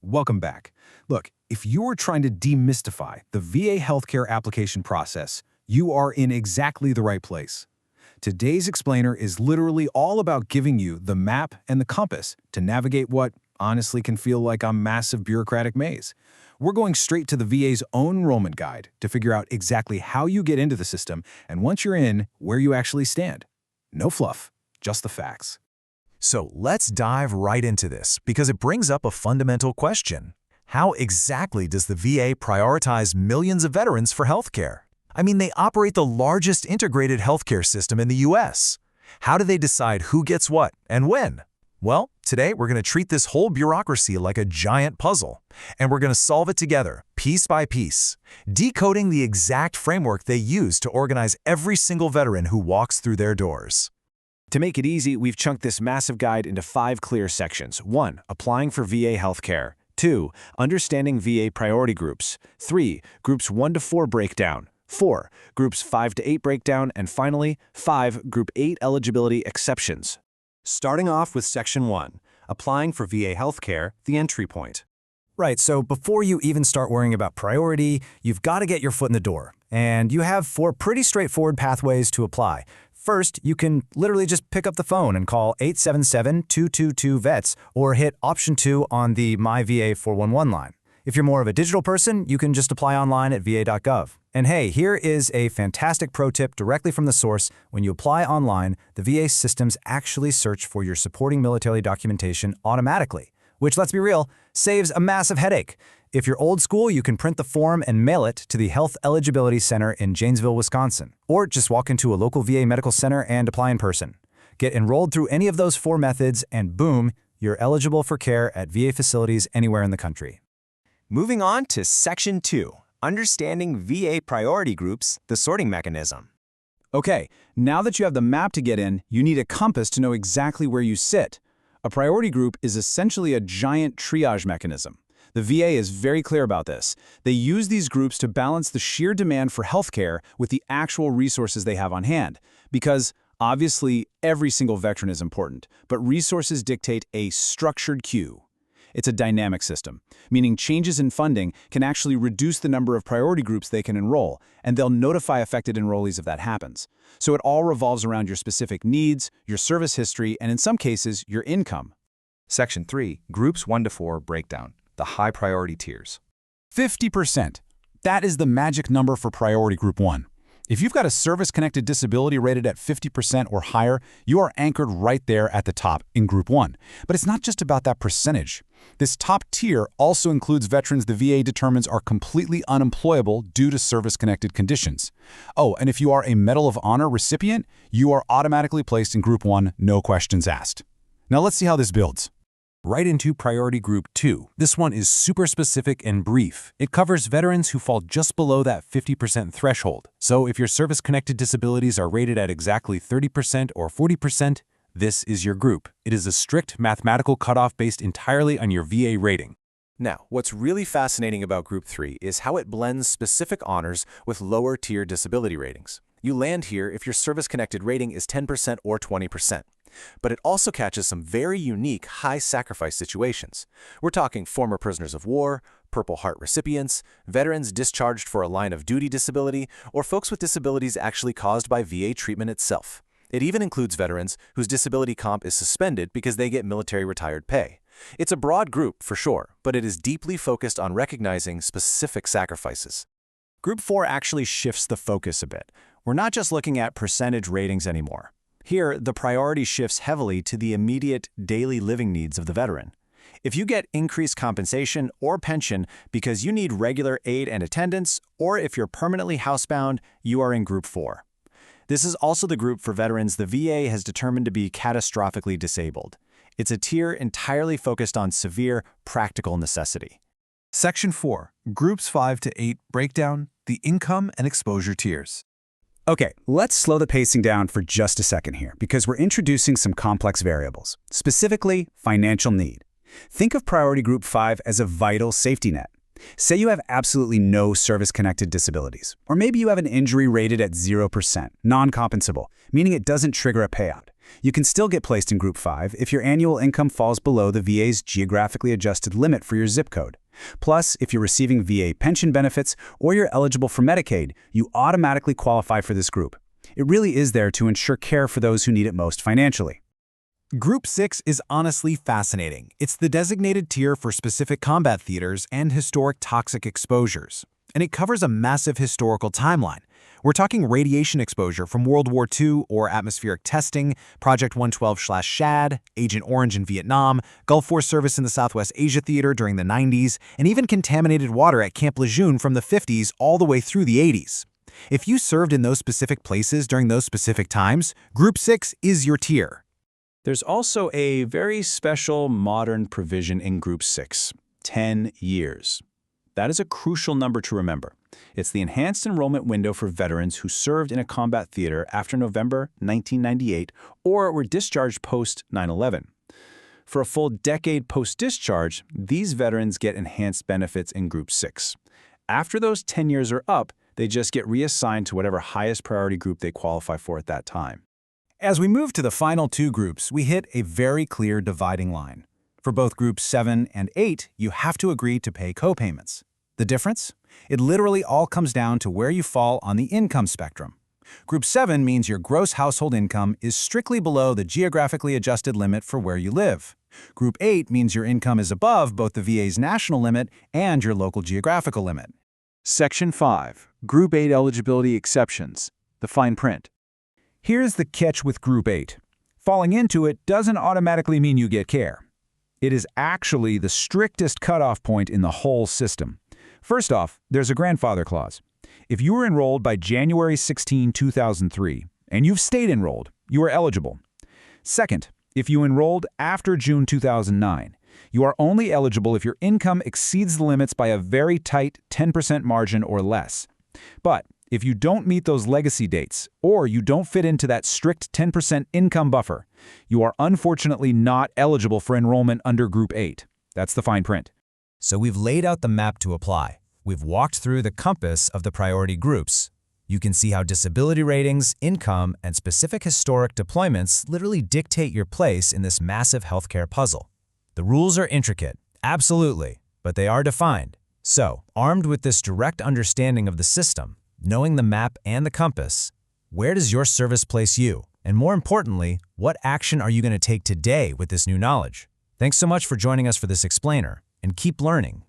welcome back. Look, if you're trying to demystify the VA healthcare application process, you are in exactly the right place. Today's explainer is literally all about giving you the map and the compass to navigate what, honestly, can feel like a massive bureaucratic maze. We're going straight to the VA's own enrollment guide to figure out exactly how you get into the system and once you're in, where you actually stand. No fluff, just the facts. So let's dive right into this because it brings up a fundamental question. How exactly does the VA prioritize millions of veterans for healthcare? I mean, they operate the largest integrated healthcare system in the US. How do they decide who gets what and when? Well, today we're going to treat this whole bureaucracy like a giant puzzle, and we're going to solve it together, piece by piece, decoding the exact framework they use to organize every single veteran who walks through their doors. To make it easy, we've chunked this massive guide into 5 clear sections. 1. Applying for VA healthcare. 2. Understanding VA priority groups. 3. Groups 1 to 4 breakdown. 4. Groups 5 to 8 breakdown. And finally, 5. Group 8 eligibility exceptions. Starting off with Section 1, Applying for VA healthcare, the entry point. Right, so before you even start worrying about priority, you've got to get your foot in the door. And you have 4 pretty straightforward pathways to apply. First, you can literally just pick up the phone and call 877-222-VETS or hit option 2 on the MyVA 411 line. If you're more of a digital person, you can just apply online at va.gov. And hey, here is a fantastic pro tip directly from the source. When you apply online, the VA systems actually search for your supporting military documentation automatically, which, let's be real, saves a massive headache. If you're old school, you can print the form and mail it to the Health Eligibility Center in Janesville, Wisconsin, or just walk into a local VA medical center and apply in person. Get enrolled through any of those 4 methods, and boom, you're eligible for care at VA facilities anywhere in the country. Moving on to Section 2, Understanding VA Priority Groups, the sorting mechanism. Okay, now that you have the map to get in, you need a compass to know exactly where you sit. A priority group is essentially a giant triage mechanism. The VA is very clear about this. They use these groups to balance the sheer demand for healthcare with the actual resources they have on hand. Because, obviously, every single veteran is important, but resources dictate a structured queue. It's a dynamic system, meaning changes in funding can actually reduce the number of priority groups they can enroll, and they'll notify affected enrollees if that happens. So it all revolves around your specific needs, your service history, and in some cases, your income. Section 3, Groups 1 to 4 breakdown, the high priority tiers. 50%. That is the magic number for priority group 1. If you've got a service-connected disability rated at 50% or higher, you are anchored right there at the top in group 1. But it's not just about that percentage. This top tier also includes veterans the VA determines are completely unemployable due to service-connected conditions. Oh, and if you are a Medal of Honor recipient, you are automatically placed in group 1, no questions asked. Now let's see how this builds. Right into Priority Group 2. This one is super specific and brief. It covers veterans who fall just below that 50% threshold. So if your service-connected disabilities are rated at exactly 30% or 40%, this is your group. It is a strict mathematical cutoff based entirely on your VA rating. Now, what's really fascinating about Group 3 is how it blends specific honors with lower-tier disability ratings. You land here if your service-connected rating is 10% or 20%. But it also catches some very unique high-sacrifice situations. We're talking former prisoners of war, Purple Heart recipients, veterans discharged for a line-of-duty disability, or folks with disabilities actually caused by VA treatment itself. It even includes veterans whose disability comp is suspended because they get military retired pay. It's a broad group, for sure, but it is deeply focused on recognizing specific sacrifices. Group 4 actually shifts the focus a bit. We're not just looking at percentage ratings anymore. Here, the priority shifts heavily to the immediate daily living needs of the veteran. If you get increased compensation or pension because you need regular aid and attendance, or if you're permanently housebound, you are in Group 4. This is also the group for veterans the VA has determined to be catastrophically disabled. It's a tier entirely focused on severe, practical necessity. Section 4, Groups 5 to 8 breakdown, the income and exposure tiers. Okay, let's slow the pacing down for just a second here, because we're introducing some complex variables, specifically financial need. Think of Priority Group 5 as a vital safety net. Say you have absolutely no service-connected disabilities, or maybe you have an injury rated at 0%, non-compensable, meaning it doesn't trigger a payout. You can still get placed in Group 5 if your annual income falls below the VA's geographically adjusted limit for your zip code. Plus, if you're receiving VA pension benefits or you're eligible for Medicaid, you automatically qualify for this group. It really is there to ensure care for those who need it most financially. Group 6 is honestly fascinating. It's the designated tier for specific combat theaters and historic toxic exposures. And it covers a massive historical timeline. We're talking radiation exposure from World War II or atmospheric testing, Project 112/SHAD, Agent Orange in Vietnam, Gulf War service in the Southwest Asia Theater during the 90s, and even contaminated water at Camp Lejeune from the 50s all the way through the 80s. If you served in those specific places during those specific times, Group 6 is your tier. There's also a very special modern provision in Group 6, 10 years. That is a crucial number to remember. It's the enhanced enrollment window for veterans who served in a combat theater after November 1998 or were discharged post-9/11. For a full decade post-discharge, these veterans get enhanced benefits in Group 6. After those 10 years are up, they just get reassigned to whatever highest priority group they qualify for at that time. As we move to the final two groups, we hit a very clear dividing line. For both Groups 7 and 8, you have to agree to pay co-payments. The difference? It literally all comes down to where you fall on the income spectrum. Group 7 means your gross household income is strictly below the geographically adjusted limit for where you live. Group 8 means your income is above both the VA's national limit and your local geographical limit. Section 5, Group 8 Eligibility Exceptions, the fine print. Here's the catch with Group 8. Falling into it doesn't automatically mean you get care. It is actually the strictest cutoff point in the whole system. First off, there's a grandfather clause. If you were enrolled by January 16, 2003, and you've stayed enrolled, you are eligible. Second, if you enrolled after June 2009, you are only eligible if your income exceeds the limits by a very tight 10% margin or less. But if you don't meet those legacy dates, or you don't fit into that strict 10% income buffer, you are unfortunately not eligible for enrollment under Group 8. That's the fine print. So we've laid out the map to apply. We've walked through the compass of the priority groups. You can see how disability ratings, income, and specific historic deployments literally dictate your place in this massive healthcare puzzle. The rules are intricate, absolutely, but they are defined. So, armed with this direct understanding of the system, knowing the map and the compass, where does your service place you? And more importantly, what action are you going to take today with this new knowledge? Thanks so much for joining us for this explainer, and keep learning.